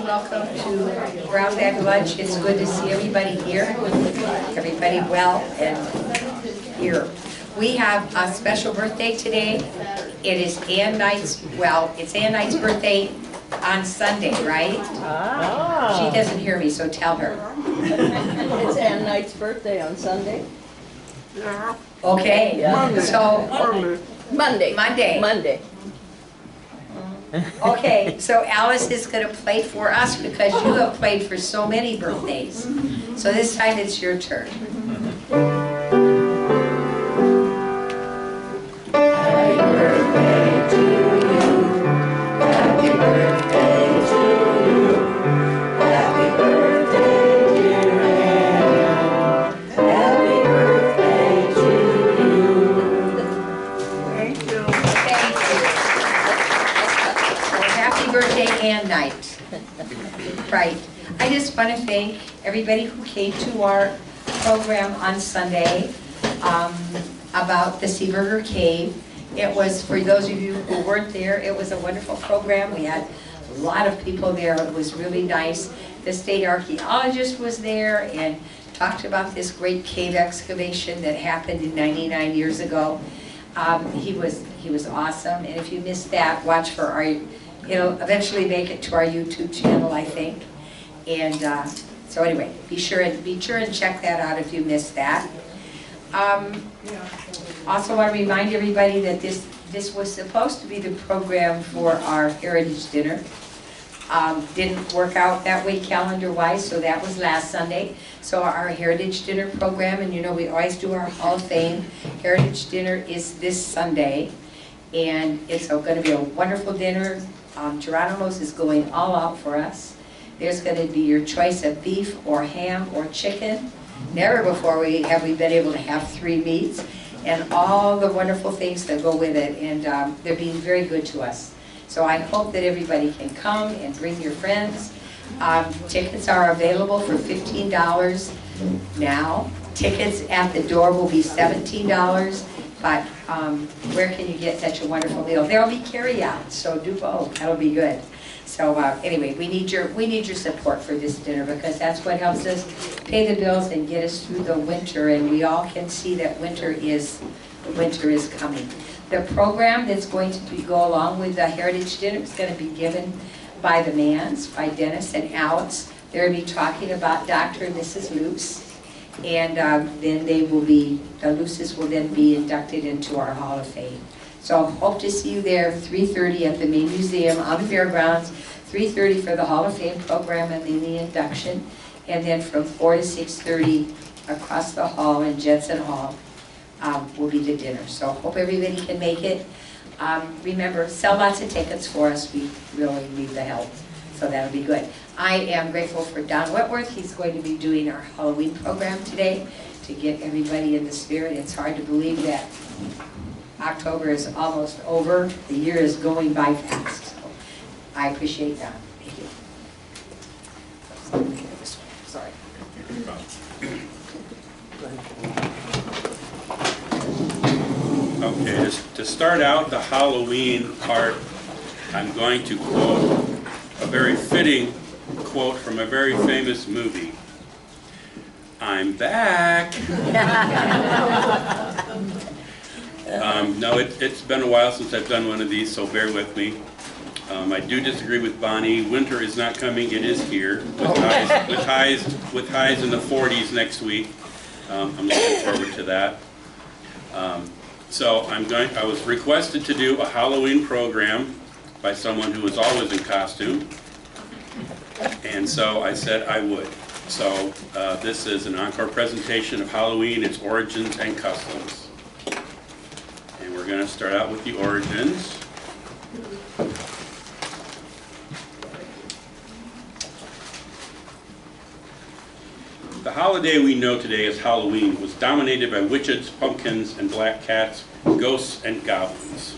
welcome to Brown Bag Lunch. It's good to see everybody here, everybody well and here. We have a special birthday today. It is Ann Knight's, it's Ann Knight's birthday on Sunday, right? Ah. She doesn't hear me, so tell her. It's Ann Knight's birthday on Sunday. Yeah. Okay, Yeah. so Monday. Monday. Okay, so Alice is going to play for us because you have played for so many birthdays. So this time it's your turn. Happy birthday to you. Happy birthday to you. Happy birthday, dear Ann. Happy birthday to you. Thank you. Thank you. So happy birthday, Ann Knight. Right. I just want to thank everybody who came to our program on Sunday about the Seaburger Cave. It was, for those of you who weren't there, it was a wonderful program. We had a lot of people there. It was really nice. The state archaeologist was there and talked about this great cave excavation that happened in 99 years ago. He was awesome. And if you missed that, watch for our, it'll eventually make it to our YouTube channel, I think. And so anyway, be sure and check that out if you missed that. Also want to remind everybody that this was supposed to be the program for our Heritage Dinner. Didn't work out that way calendar-wise, so that was last Sunday. So our Heritage Dinner program, and you know we always do our Hall of Fame. Heritage Dinner is this Sunday, and it's going to be a wonderful dinner. Geronimo's is going all out for us. There's going to be your choice of beef or ham or chicken. Never before have we been able to have 3 meats, and all the wonderful things that go with it, and they're being very good to us. So I hope that everybody can come and bring your friends. Tickets are available for $15 now. Tickets at the door will be $17, but where can you get such a wonderful meal? There'll be carry-out, so do both. That'll be good. So anyway, we need your support for this dinner because that's what helps us pay the bills and get us through the winter. And we all can see that winter is coming. The program that's going to go along with the Heritage Dinner is going to be given by the Manns, by Dennis and Alex. They're going to be talking about Dr. and Mrs. Luce. And then the Luces will then be inducted into our Hall of Fame. So hope to see you there 3:30 at the main museum on the fairgrounds, 3:30 for the Hall of Fame program and then the induction, and then from 4 to 6:30 across the hall in Jensen Hall will be the dinner. So hope everybody can make it. Remember, sell lots of tickets for us. We really need the help, so that'll be good. I am grateful for Don Wentworth. He's going to be doing our Halloween program today to get everybody in the spirit. It's hard to believe that October is almost over. The year is going by fast. So I appreciate that. Thank you. Sorry. Okay, to start out the Halloween part, I'm going to quote a very fitting quote from a very famous movie. I'm back. No, it's been a while since I've done one of these, so bear with me. I do disagree with Bonnie. Winter is not coming; it is here, with highs in the 40s next week. I'm looking forward to that. So I was requested to do a Halloween program by someone who was always in costume, and so I said I would. So this is an encore presentation of Halloween, its origins and customs. And we're going to start out with the origins. The holiday we know today as Halloween was dominated by witches, pumpkins, and black cats, ghosts, and goblins.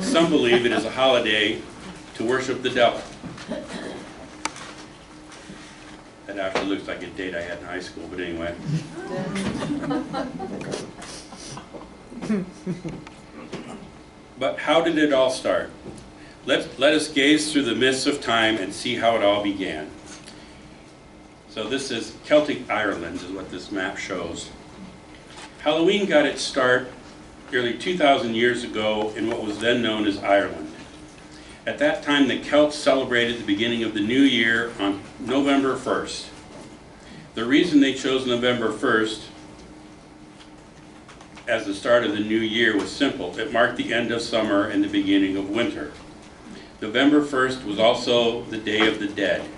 Some believe it is a holiday to worship the devil. That actually looks like a date I had in high school, but anyway. But how did it all start? Let us gaze through the mists of time and see how it all began. So this is Celtic Ireland, is what this map shows. Halloween got its start nearly 2,000 years ago in what was then known as Ireland. At that time, the Celts celebrated the beginning of the new year on November 1st. The reason they chose November 1st as the start of the new year was simple. It marked the end of summer and the beginning of winter. November 1st was also the Day of the Dead,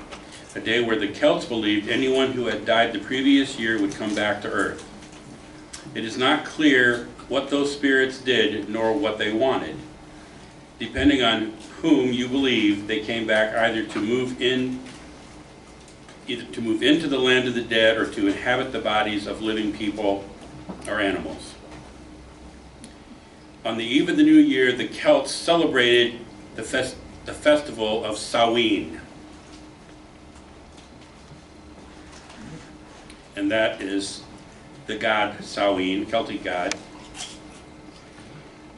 a day where the Celts believed anyone who had died the previous year would come back to Earth. It is not clear what those spirits did nor what they wanted. Depending on whom you believe, they came back either to move into the land of the dead or to inhabit the bodies of living people or animals. On the eve of the new year, the Celts celebrated the festival of Samhain. And that is the god Samhain, Celtic god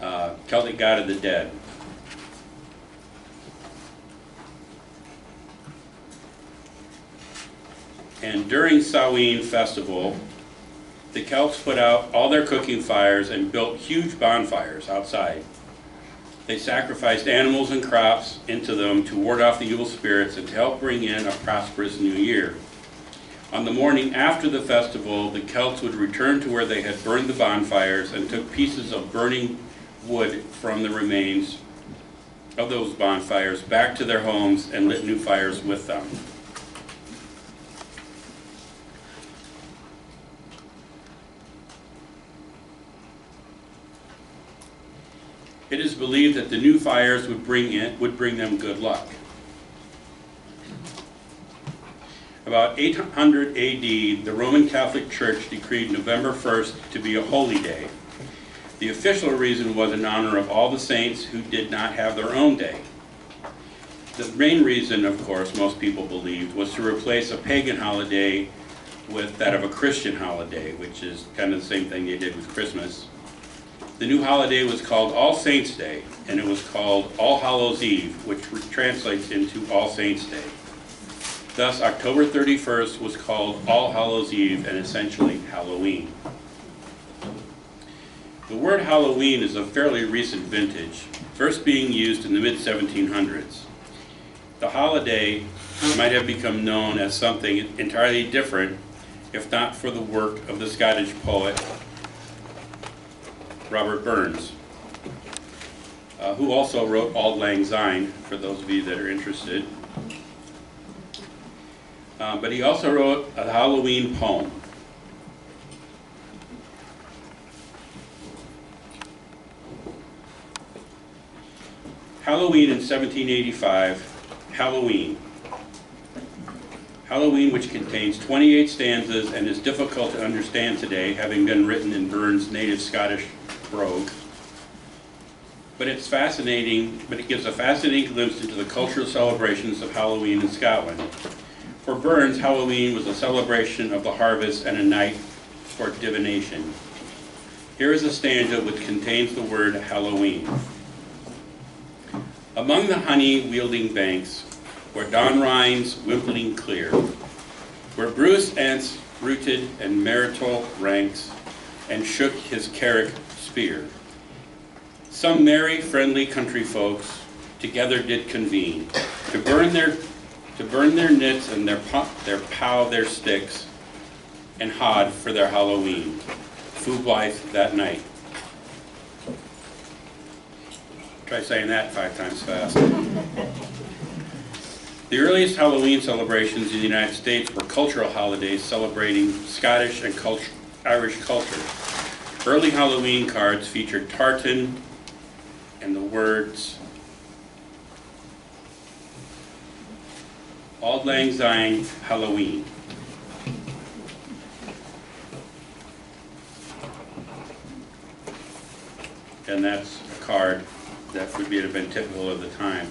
of the dead. And during Samhain festival, the Celts put out all their cooking fires and built huge bonfires outside. They sacrificed animals and crops into them to ward off the evil spirits and to help bring in a prosperous new year. On the morning after the festival, the Celts would return to where they had burned the bonfires and took pieces of burning wood from the remains of those bonfires back to their homes and lit new fires with them. It is believed that the new fires would bring them good luck. About 800 AD, the Roman Catholic Church decreed November 1st to be a holy day. The official reason was in honor of all the saints who did not have their own day. The main reason, of course, most people believed, was to replace a pagan holiday with that of a Christian holiday, which is kind of the same thing they did with Christmas. The new holiday was called All Saints' Day, and it was called All Hallows' Eve, which translates into All Saints' Day. Thus, October 31st was called All Hallows' Eve, and essentially Halloween. The word Halloween is of fairly recent vintage, first being used in the mid-1700s. The holiday might have become known as something entirely different, if not for the work of the Scottish poet Robert Burns, who also wrote Auld Lang Syne, for those of you that are interested. But he also wrote a Halloween poem. Halloween in 1785, Halloween. Halloween, which contains 28 stanzas and is difficult to understand today, having been written in Burns' native Scottish brogue. But it's fascinating, but it gives a fascinating glimpse into the cultural celebrations of Halloween in Scotland. For Burns, Halloween was a celebration of the harvest and a night for divination. Here is a stanza which contains the word Halloween. Among the honey-wielding banks, where dawn rines wimpling clear, where Bruce ants rooted and marital ranks, and shook his carrick spear, some merry, friendly country folks together did convene to burn their nits and their pow their sticks and hod for their Halloween. Fu blithe that night. Try saying that 5 times fast. The earliest Halloween celebrations in the United States were cultural holidays celebrating Scottish and Irish culture. Early Halloween cards featured tartan and the words Auld Lang Syne Halloween. And that's a card that would have been typical of the time.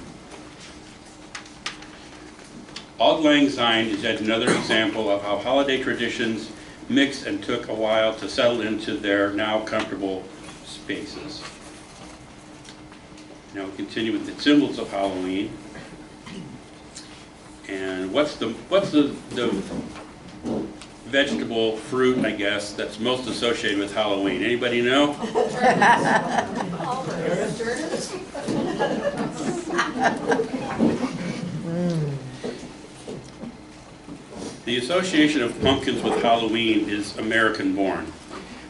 Auld Lang Syne is yet another example of how holiday traditions mixed and took a while to settle into their now comfortable spaces. Now we continue with the symbols of Halloween. And what's the vegetable, fruit, I guess, that's most associated with Halloween? Anybody know? The association of pumpkins with Halloween is American-born.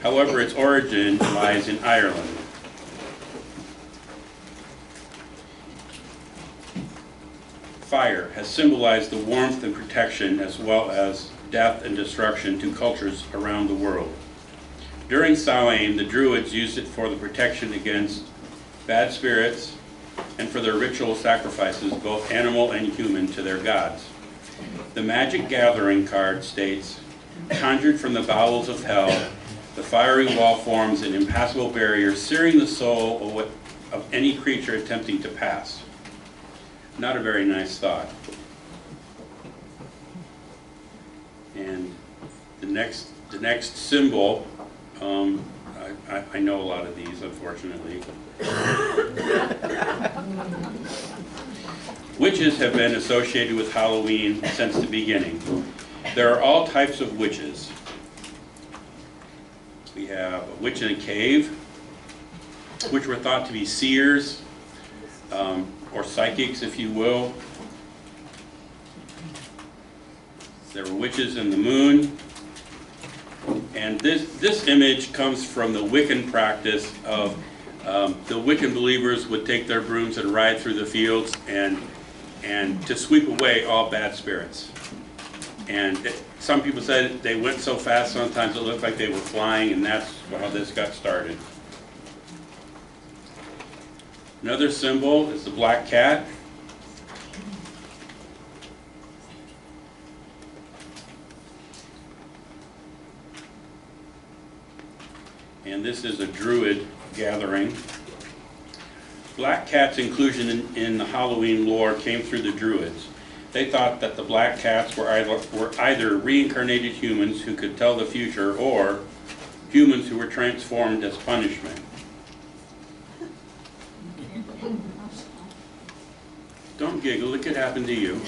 However, its origin lies in Ireland. Fire has symbolized the warmth and protection as well as death and destruction to cultures around the world. During Samhain, the Druids used it for the protection against bad spirits and for their ritual sacrifices, both animal and human, to their gods. The Magic Gathering card states, "Conjured from the bowels of hell, the fiery wall forms an impassable barrier, searing the soul of any creature attempting to pass." Not a very nice thought. And the next symbol, I know a lot of these, unfortunately. Witches have been associated with Halloween since the beginning. There are all types of witches. We have a witch in a cave, which were thought to be seers, or psychics, if you will. There were witches in the moon. And this image comes from the Wiccan practice of the Wiccan believers would take their brooms and ride through the fields and to sweep away all bad spirits. And some people said they went so fast sometimes it looked like they were flying, and that's how this got started. Another symbol is the black cat. And this is a Druid gathering. Black cat's inclusion in the Halloween lore came through the Druids. They thought that the black cats were either reincarnated humans who could tell the future or humans who were transformed as punishment. Don't giggle, it could happen to you.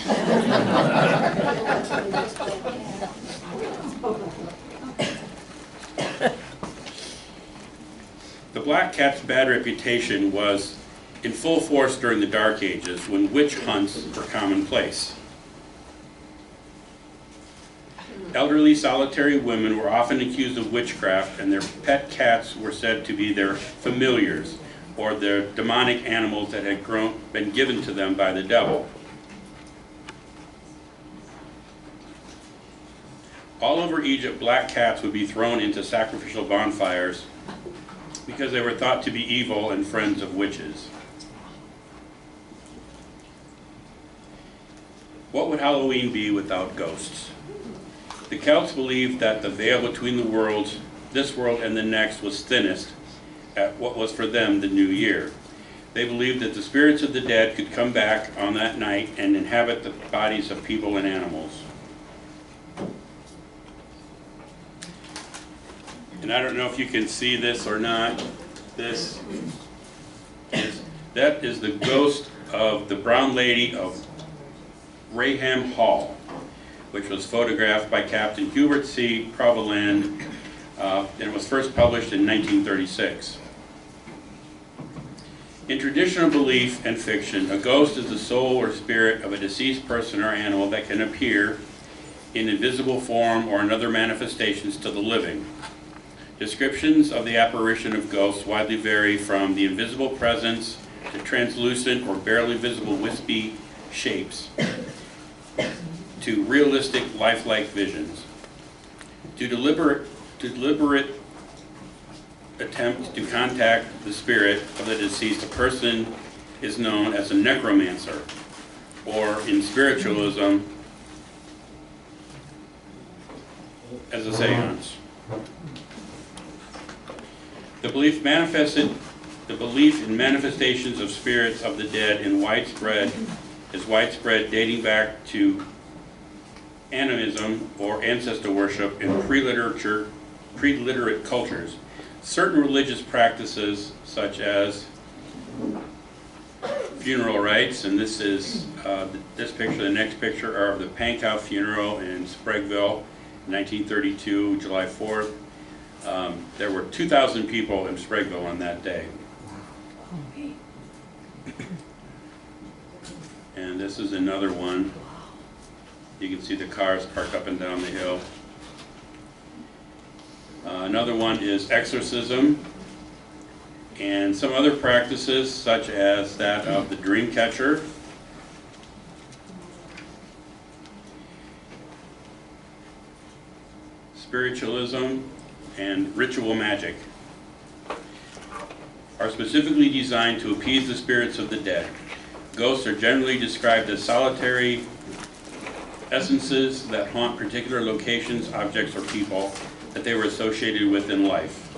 The black cat's bad reputation was in full force during the Dark Ages, when witch hunts were commonplace. Elderly solitary women were often accused of witchcraft, and their pet cats were said to be their familiars, or their demonic animals that had been given to them by the devil. All over Egypt, black cats would be thrown into sacrificial bonfires because they were thought to be evil and friends of witches. What would Halloween be without ghosts? The Celts believed that the veil between the worlds, this world and the next, was thinnest at what was for them the new year. They believed that the spirits of the dead could come back on that night and inhabit the bodies of people and animals. And I don't know if you can see this or not. That is the ghost of the Brown Lady of Raham Hall, which was photographed by Captain Hubert C. Provoland, and it was first published in 1936. In traditional belief and fiction, a ghost is the soul or spirit of a deceased person or animal that can appear in invisible form or in other manifestations to the living. Descriptions of the apparition of ghosts widely vary from the invisible presence to translucent or barely visible wispy shapes to realistic lifelike visions. To deliberate attempt to contact the spirit of the deceased, a person is known as a necromancer, or in spiritualism, as a seance. The belief in manifestations of spirits of the dead is widespread, dating back to animism or ancestor worship in pre-literate cultures. Certain religious practices, such as funeral rites, and this is this picture. The next picture are of the Pankow funeral in Spragueville, 1932, July 4th. There were 2,000 people in Spragueville on that day. And this is another one. You can see the cars parked up and down the hill. Another one is exorcism, and some other practices such as that of the dream catcher, spiritualism, and ritual magic are specifically designed to appease the spirits of the dead. Ghosts are generally described as solitary essences that haunt particular locations, objects, or people that they were associated with in life.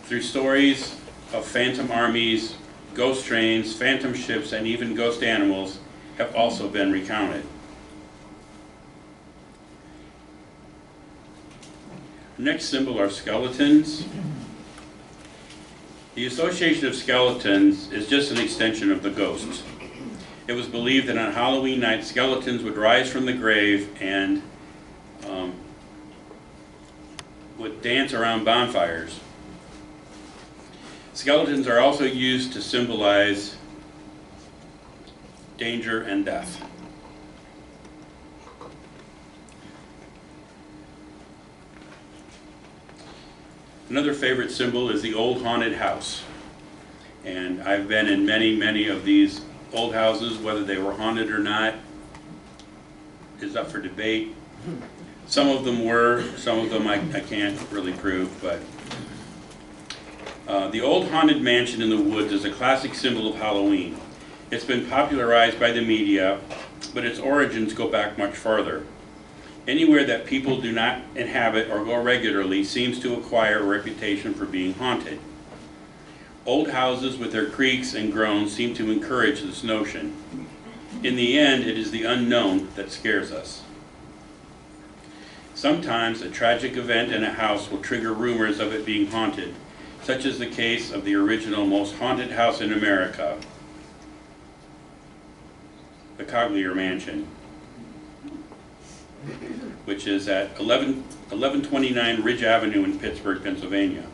Through stories of phantom armies, ghost trains, phantom ships, and even ghost animals have also been recounted. The next symbol are skeletons. The association of skeletons is just an extension of the ghosts. It was believed that on Halloween night, skeletons would rise from the grave and would dance around bonfires. Skeletons are also used to symbolize danger and death. Another favorite symbol is the old haunted house. And I've been in many of these old houses. Whether they were haunted or not is up for debate. Some of them were, some of them I can't really prove, but the old haunted mansion in the woods is a classic symbol of Halloween. It's been popularized by the media, but its origins go back much farther. Anywhere that people do not inhabit or go regularly seems to acquire a reputation for being haunted. Old houses with their creaks and groans seem to encourage this notion. In the end, it is the unknown that scares us. Sometimes a tragic event in a house will trigger rumors of it being haunted, such as the case of the original most haunted house in America, the Coglier Mansion, which is at 1129 Ridge Avenue in Pittsburgh, Pennsylvania.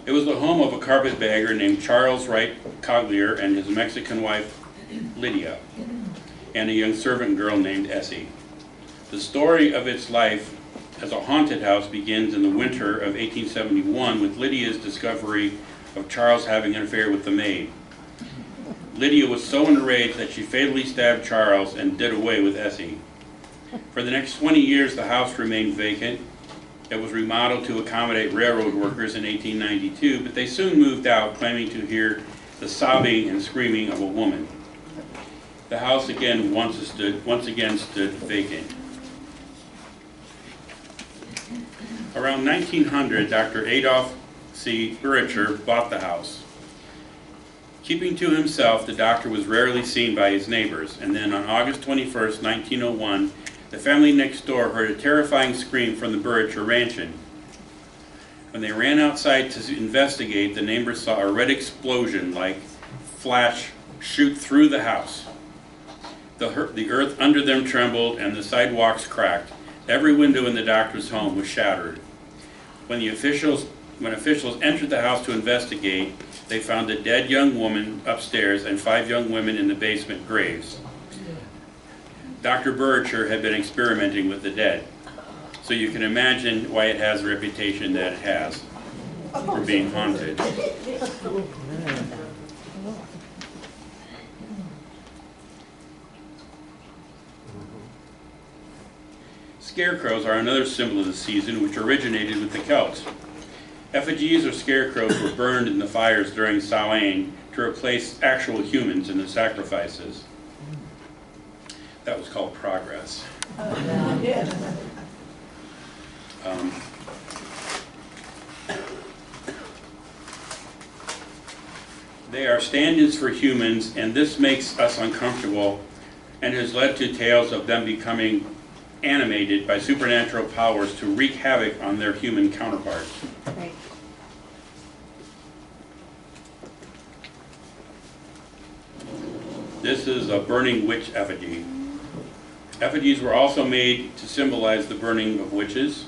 It was the home of a carpetbagger named Charles Wright Coglier and his Mexican wife, Lydia, and a young servant girl named Essie. The story of its life as a haunted house begins in the winter of 1871 with Lydia's discovery of Charles having an affair with the maid. Lydia was so enraged that she fatally stabbed Charles and did away with Essie. For the next 20 years, the house remained vacant. It was remodeled to accommodate railroad workers in 1892, but they soon moved out, claiming to hear the sobbing and screaming of a woman. The house again once again stood vacant. Around 1900, Dr. Adolph C. Burricher bought the house. Keeping to himself, the doctor was rarely seen by his neighbors, and then on August 21st, 1901, the family next door heard a terrifying scream from the Burricher mansion. When they ran outside to investigate, the neighbors saw a red explosion like flash shoot through the house. The earth under them trembled and the sidewalks cracked. Every window in the doctor's home was shattered. When officials entered the house to investigate, they found a dead young woman upstairs and 5 young women in the basement graves. Dr. Burricher had been experimenting with the dead, so you can imagine why it has the reputation that it has for being haunted. Scarecrows are another symbol of the season, which originated with the Celts. Effigies or scarecrows were burned in the fires during Samhain to replace actual humans in the sacrifices. That was called progress. They are stand-ins for humans, and this makes us uncomfortable and has led to tales of them becoming animated by supernatural powers to wreak havoc on their human counterparts. Right. This is a burning witch effigy. Effigies were also made to symbolize the burning of witches.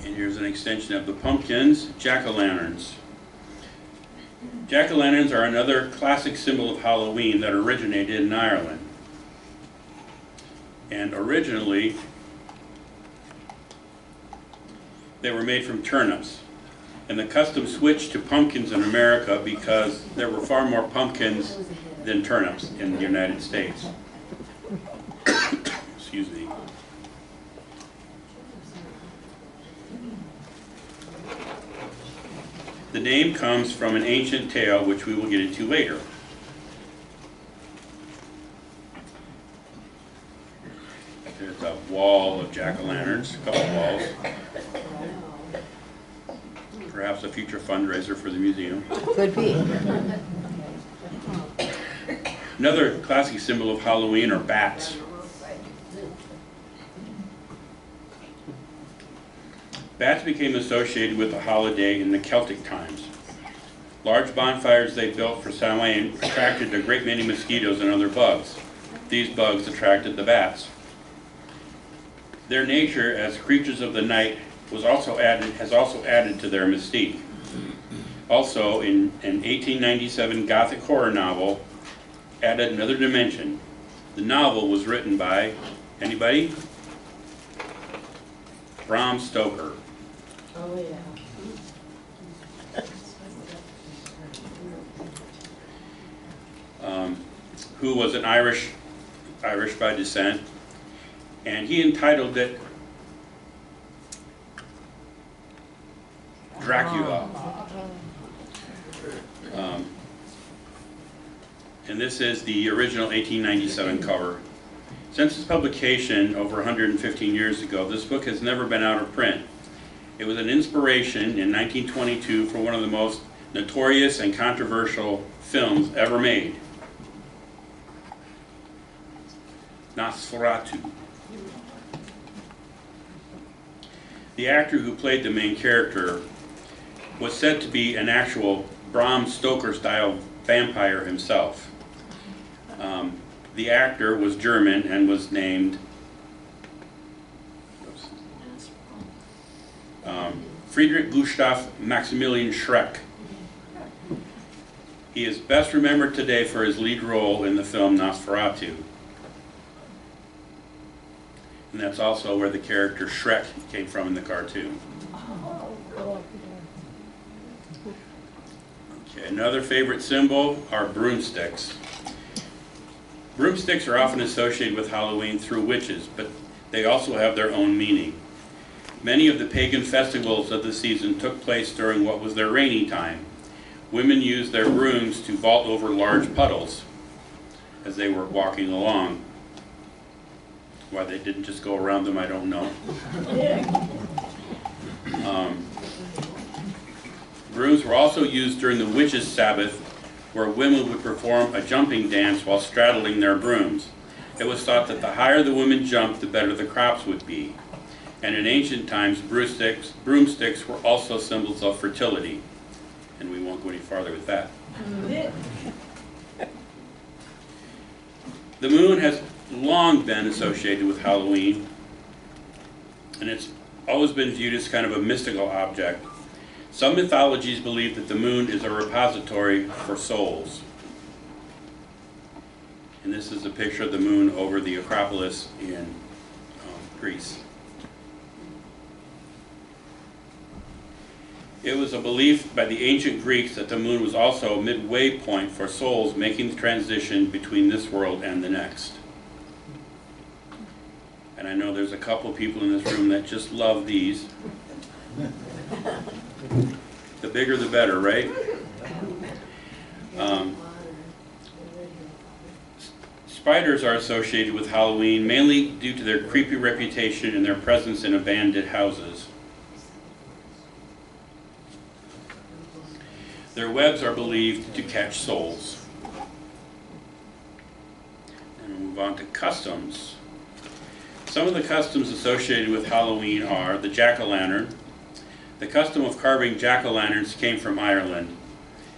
And here's an extension of the pumpkins, jack-o'-lanterns. Jack-o'-lanterns are another classic symbol of Halloween that originated in Ireland. And originally, they were made from turnips. And the custom switched to pumpkins in America because there were far more pumpkins than turnips in the United States. Excuse me. The name comes from an ancient tale which we will get into later. There's a wall of jack-o'-lanterns, a couple walls. Perhaps a future fundraiser for the museum. Could be. Another classic symbol of Halloween are bats. Bats became associated with the holiday in the Celtic times. Large bonfires they built for Samhain attracted a great many mosquitoes and other bugs. These bugs attracted the bats. Their nature as creatures of the night has also added to their mystique. Also, in an 1897 Gothic horror novel, added another dimension. The novel was written by, anybody? Bram Stoker. Oh, yeah. Who was an Irish by descent, and he entitled it Dracula. And this is the original 1897 cover. Since its publication over 115 years ago, this book has never been out of print. It was an inspiration in 1922 for one of the most notorious and controversial films ever made, Nosferatu. The actor who played the main character was said to be an actual Bram Stoker-style vampire himself. The actor was German and was named Friedrich Gustav Maximilian Schreck. He is best remembered today for his lead role in the film Nosferatu. And that's also where the character Shrek came from in the cartoon. Okay, another favorite symbol are broomsticks. Broomsticks are often associated with Halloween through witches, but they also have their own meaning. Many of the pagan festivals of the season took place during what was their rainy time. Women used their brooms to vault over large puddles as they were walking along. Why they didn't just go around them, I don't know. Brooms were also used during the witches' Sabbath, where women would perform a jumping dance while straddling their brooms. It was thought that the higher the women jumped, the better the crops would be. And in ancient times, broomsticks were also symbols of fertility. And we won't go any farther with that. The moon has long been associated with Halloween, and it's always been viewed as kind of a mystical object. Some mythologies believe that the moon is a repository for souls. And this is a picture of the moon over the Acropolis in Greece. It was a belief by the ancient Greeks that the moon was also a midway point for souls making the transition between this world and the next. And I know there's a couple people in this room that just love these. The bigger the better, right? Spiders are associated with Halloween mainly due to their creepy reputation and their presence in abandoned houses. Their webs are believed to catch souls. And we'll move on to customs. Some of the customs associated with Halloween are the jack-o'-lantern. The custom of carving jack-o'-lanterns came from Ireland.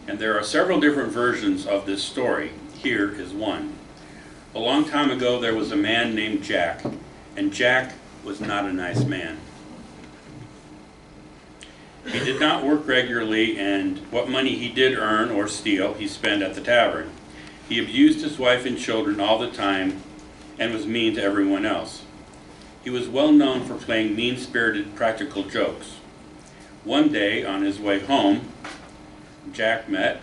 And there are several different versions of this story. Here is one. A long time ago there was a man named Jack, and Jack was not a nice man. He did not work regularly, and what money he did earn or steal, he spent at the tavern. He abused his wife and children all the time and was mean to everyone else. He was well known for playing mean-spirited practical jokes. One day, on his way home, Jack met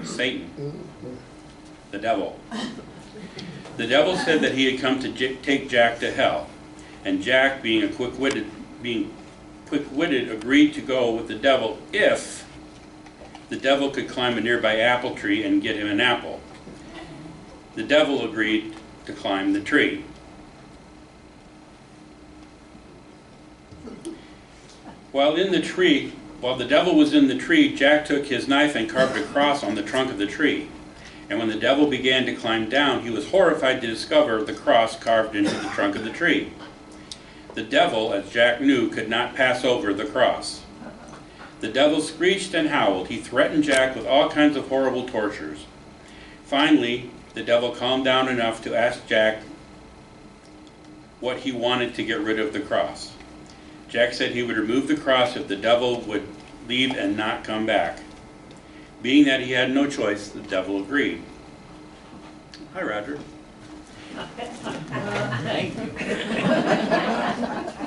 Satan, the devil. The devil said that he had come to take Jack to hell, and Jack, being quick-witted, agreed to go with the devil if the devil could climb a nearby apple tree and get him an apple. The devil agreed to climb the tree. While the devil was in the tree, Jack took his knife and carved a cross on the trunk of the tree. And when the devil began to climb down, he was horrified to discover the cross carved into the trunk of the tree. The devil, as Jack knew, could not pass over the cross. The devil screeched and howled. He threatened Jack with all kinds of horrible tortures. Finally, the devil calmed down enough to ask Jack what he wanted to get rid of the cross. Jack said he would remove the cross if the devil would leave and not come back. Being that he had no choice, the devil agreed. Hi, Roger.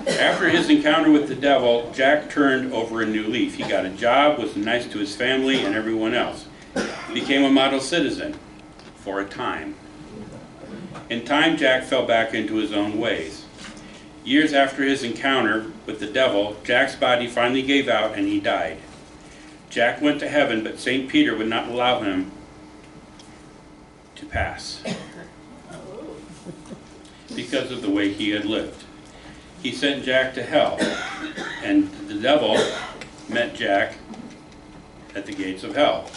After his encounter with the devil, Jack turned over a new leaf. He got a job, was nice to his family and everyone else. He became a model citizen for a time. In time, Jack fell back into his own ways. Years after his encounter with the devil, Jack's body finally gave out and he died. Jack went to heaven, but St. Peter would not allow him to pass because of the way he had lived. He sent Jack to hell, and the devil met Jack at the gates of hell,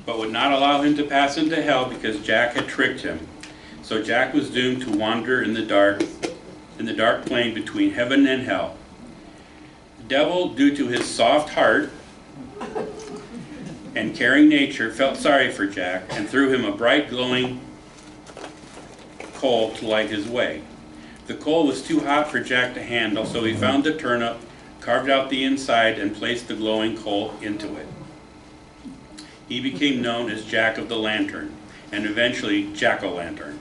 but would not allow him to pass into hell because Jack had tricked him. So Jack was doomed to wander in the dark plain between heaven and hell. The devil, due to his soft heart and caring nature, felt sorry for Jack and threw him a bright glowing coal to light his way. The coal was too hot for Jack to handle, so he found a turnip, carved out the inside, and placed the glowing coal into it. He became known as Jack of the Lantern, and eventually Jack-o'-lantern.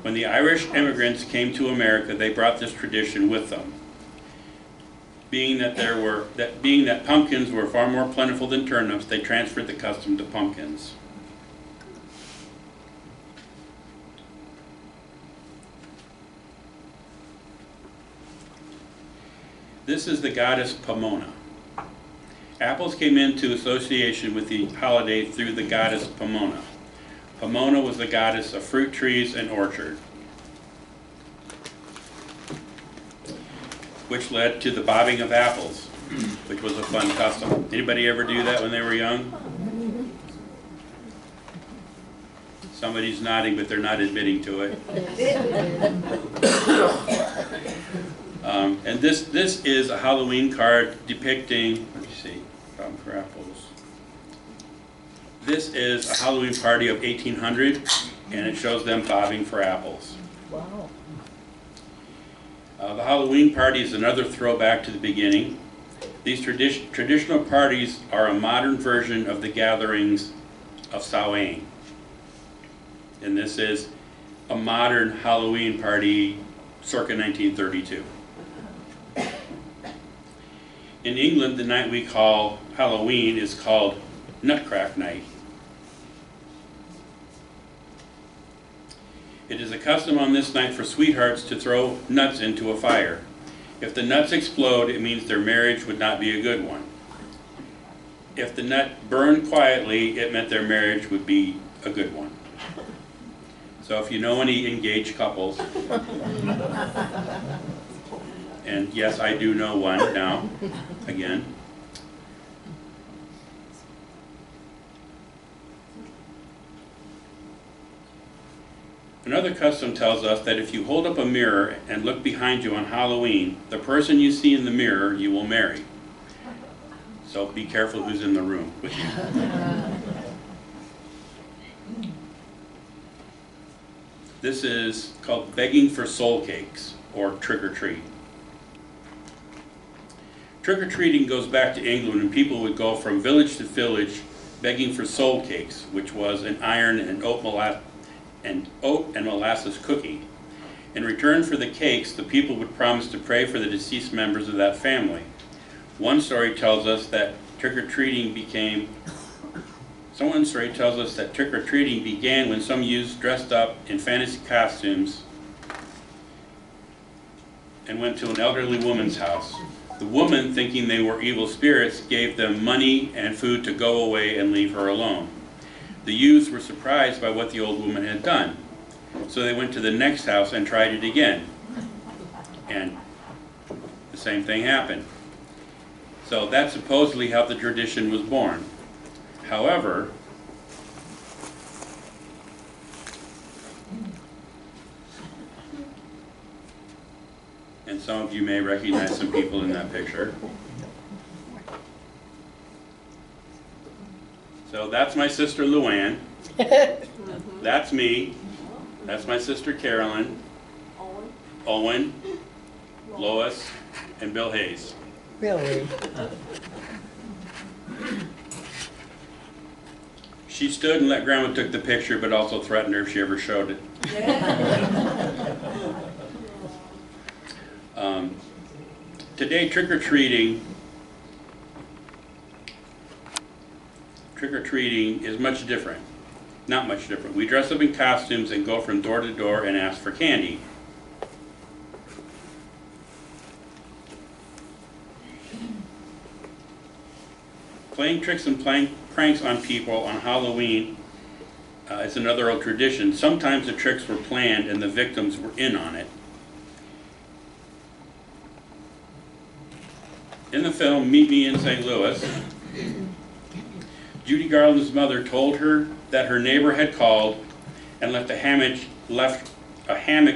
When the Irish immigrants came to America, they brought this tradition with them. Being that pumpkins were far more plentiful than turnips, they transferred the custom to pumpkins. This is the goddess Pomona. Apples came into association with the holiday through the goddess Pomona. Pomona was the goddess of fruit trees and orchard, which led to the bobbing of apples, which was a fun custom. Anybody ever do that when they were young? Somebody's nodding, but they're not admitting to it. And this is a Halloween card depicting, let me see, bobbing for apples. This is a Halloween party of 1800, and it shows them bobbing for apples. Wow. The Halloween party is another throwback to the beginning. These traditional parties are a modern version of the gatherings of Samhain. And this is a modern Halloween party circa 1932. In England, the night we call Halloween is called Nutcrack Night. It is a custom on this night for sweethearts to throw nuts into a fire. If the nuts explode, it means their marriage would not be a good one. If the nut burned quietly, it meant their marriage would be a good one. So if you know any engaged couples, and yes, I do know one now, again. Another custom tells us that if you hold up a mirror and look behind you on Halloween, the person you see in the mirror you will marry. So be careful who's in the room with you. This is called begging for soul cakes, or trick-or-treat. Trick-or-treating goes back to England, and people would go from village to village begging for soul cakes, which was an iron and oat molasses cookie. In return for the cakes, the people would promise to pray for the deceased members of that family. One story tells us that trick-or-treating began when some youths dressed up in fantasy costumes and went to an elderly woman's house. The woman, thinking they were evil spirits, gave them money and food to go away and leave her alone. The youths were surprised by what the old woman had done, so they went to the next house and tried it again, and the same thing happened. So that's supposedly how the tradition was born. However, and some of you may recognize some people in that picture. So that's my sister Luann. That's me. That's my sister Carolyn, Owen, Lois, and Bill Hayes. Really? She stood and let Grandma took the picture, but also threatened her if she ever showed it. Today, trick-or-treating is much different. Not much different. We dress up in costumes and go from door to door and ask for candy. Playing tricks and playing pranks on people on Halloween is another old tradition. Sometimes the tricks were planned and the victims were in on it. In the film Meet Me in St. Louis, Judy Garland's mother told her that her neighbor had called and left a hammock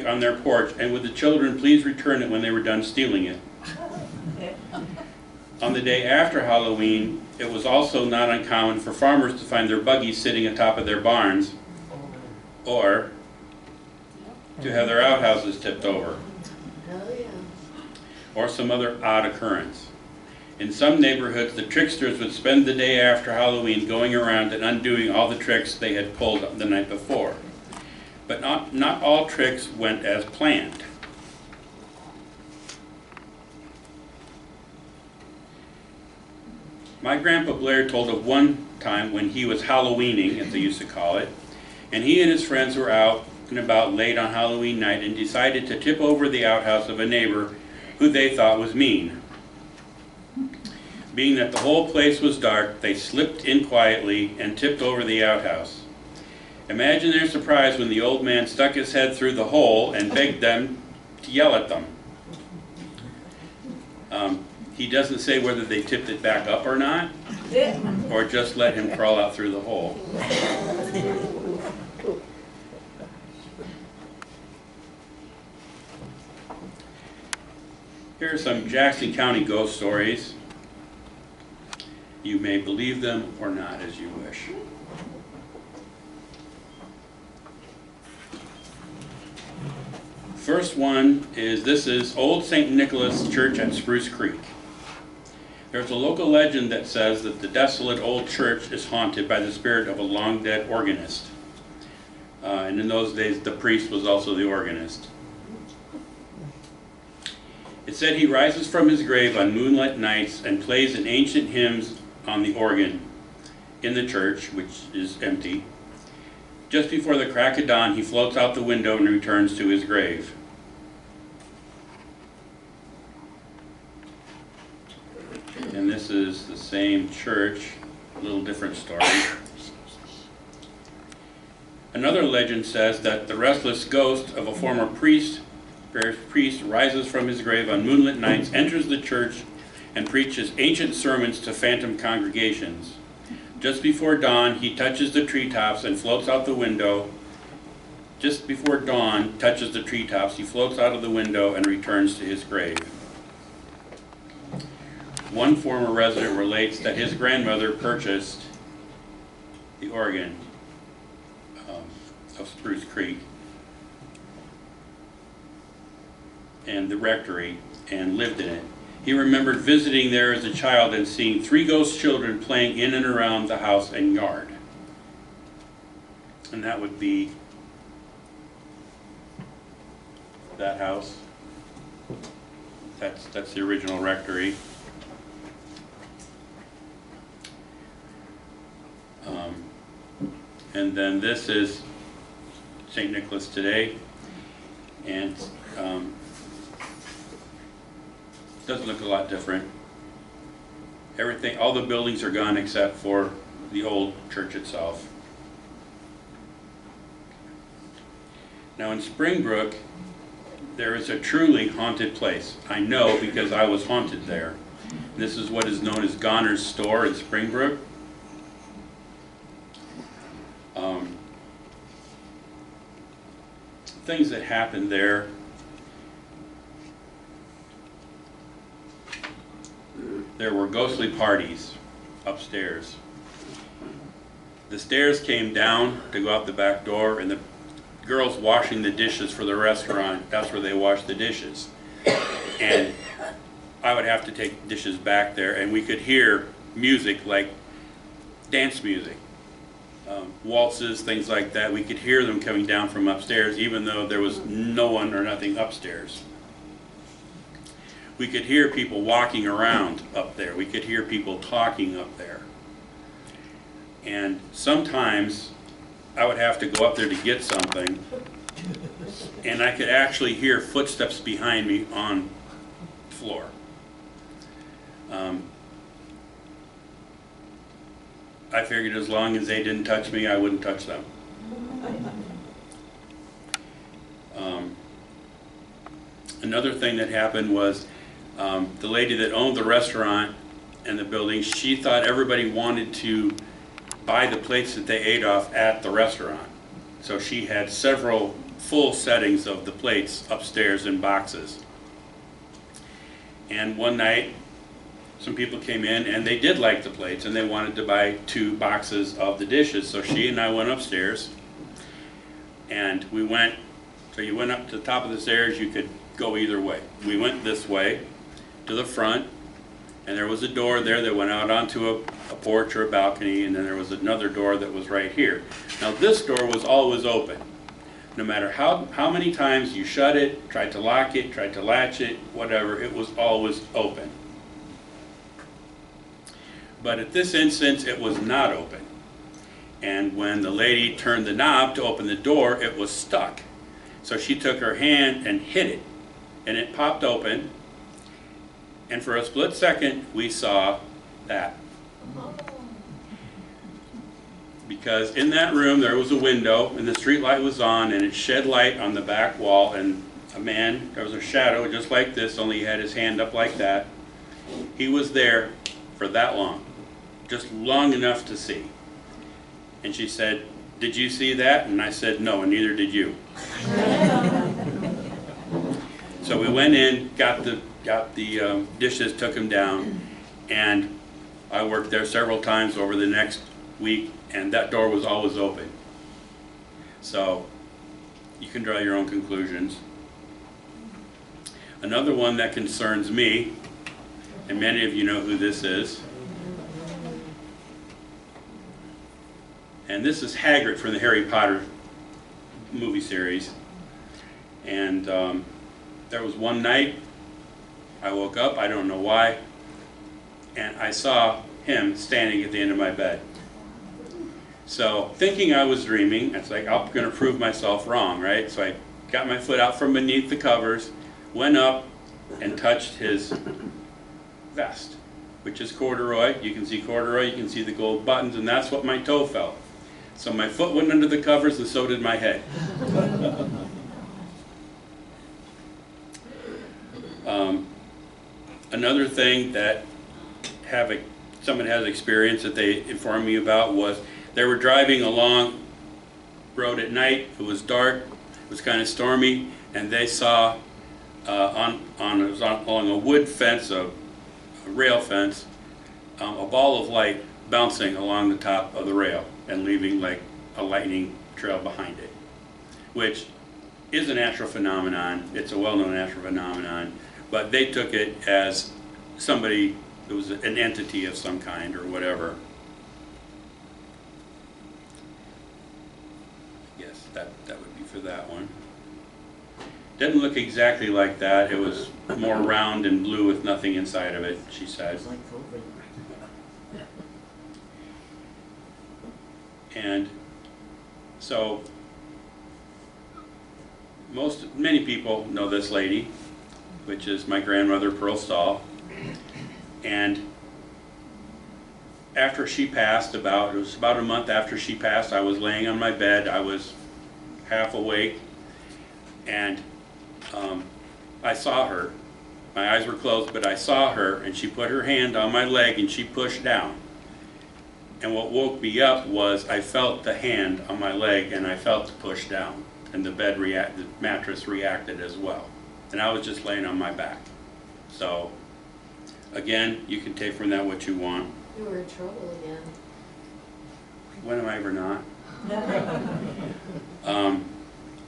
on their porch, and would the children please return it when they were done stealing it. On the day after Halloween, it was also not uncommon for farmers to find their buggies sitting atop of their barns, or to have their outhouses tipped over, or some other odd occurrence. In some neighborhoods, the tricksters would spend the day after Halloween going around and undoing all the tricks they had pulled the night before. But not all tricks went as planned. My Grandpa Blair told of one time when he was Halloweening, as they used to call it, and he and his friends were out and about late on Halloween night and decided to tip over the outhouse of a neighbor who they thought was mean. Being that the whole place was dark, they slipped in quietly and tipped over the outhouse. Imagine their surprise when the old man stuck his head through the hole and begged them to yell at them. He doesn't say whether they tipped it back up or not, or just let him crawl out through the hole. Here are some Jackson County ghost stories. You may believe them or not, as you wish. First one is, this is Old St. Nicholas Church at Spruce Creek. There's a local legend that says that the desolate old church is haunted by the spirit of a long-dead organist. And in those days, the priest was also the organist. It said he rises from his grave on moonlight nights and plays an ancient hymns on the organ in the church, which is empty. Just before the crack of dawn, he floats out the window and returns to his grave. And this is the same church, a little different story. Another legend says that the restless ghost of a former priest rises from his grave on moonlit nights, enters the church, and preaches ancient sermons to phantom congregations. Just before dawn, he touches the treetops and floats out the window just before dawn, touches the treetops. He floats out of the window and returns to his grave. One former resident relates that his grandmother purchased the organ of Spruce Creek and the rectory and lived in it. He remembered visiting there as a child and seeing 3 ghost children playing in and around the house and yard. And that would be that house. That's the original rectory. And then this is St. Nicholas today, and doesn't look a lot different. Everything, all the buildings are gone except for the old church itself. Now in Springbrook, there is a truly haunted place. I know because I was haunted there. This is what is known as Goner's Store in Springbrook. Things that happened there. There were ghostly parties upstairs. The stairs came down to go out the back door, and the girls washing the dishes for the restaurant, that's where they wash the dishes. And I would have to take dishes back there, and we could hear music like dance music. Waltzes, things like that. We could hear them coming down from upstairs even though there was no one or nothing upstairs. We could hear people walking around up there. We could hear people talking up there. And sometimes I would have to go up there to get something, and I could actually hear footsteps behind me on the floor. I figured as long as they didn't touch me, I wouldn't touch them. Another thing that happened was the lady that owned the restaurant and the building, she thought everybody wanted to buy the plates that they ate off at the restaurant. So she had several full settings of the plates upstairs in boxes. And one night, some people came in and they did like the plates and they wanted to buy 2 boxes of the dishes. So she and I went upstairs and we went, so you went up to the top of the stairs, you could go either way. We went this way to the front, and there was a door there that went out onto a porch or a balcony, and then there was another door that was right here. Now this door was always open. No matter how many times you shut it, tried to lock it, tried to latch it, whatever, it was always open. But at this instance, it was not open. And when the lady turned the knob to open the door, it was stuck. So she took her hand and hit it, and it popped open. And for a split second, we saw that. Because in that room, there was a window, and the street light was on, and it shed light on the back wall, and a man, there was a shadow just like this, only he had his hand up like that. He was there for that long, just long enough to see. And she said, "Did you see that?" And I said, "No, and neither did you." So we went in, got the dishes, took them down, and I worked there several times over the next week, and that door was always open. So you can draw your own conclusions. Another one that concerns me, and many of you know who this is, and this is Hagrid from the Harry Potter movie series. And there was one night I woke up, I don't know why, and I saw him standing at the end of my bed. So thinking I was dreaming, it's like, I'm going to prove myself wrong, right? So I got my foot out from beneath the covers, went up and touched his vest, which is corduroy. You can see corduroy, you can see the gold buttons, and that's what my toe felt. So my foot went under the covers and so did my head. Another thing that someone has experience that they informed me about was they were driving along road at night. It was dark, it was kind of stormy, and they saw along a wood fence, a rail fence, a ball of light bouncing along the top of the rail and leaving like a lightning trail behind it, which is a natural phenomenon. It's a well-known natural phenomenon, but they took it as somebody, it was an entity of some kind or whatever. Yes, that would be for that one. Didn't look exactly like that. It was more round and blue with nothing inside of it, she said. And so many people know this lady, which is my grandmother, Pearl Stahl. And after she passed, it was about a month after she passed, I was laying on my bed. I was half awake, and I saw her. My eyes were closed, but I saw her, and she put her hand on my leg and she pushed down. And what woke me up was I felt the hand on my leg and I felt the push down, and the mattress reacted as well. And I was just laying on my back. So again, you can take from that what you want. You were in trouble again. When am I ever not?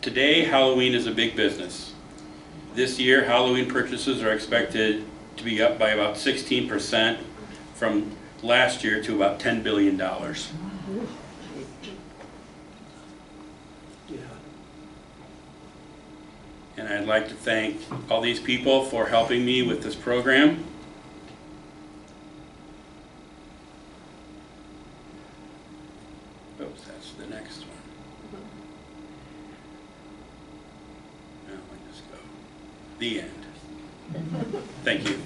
Today, Halloween is a big business. This year, Halloween purchases are expected to be up by about 16% from last year to about $10 billion. And I'd like to thank all these people for helping me with this program. Oops, that's the next one. Now I just go. The end. Thank you.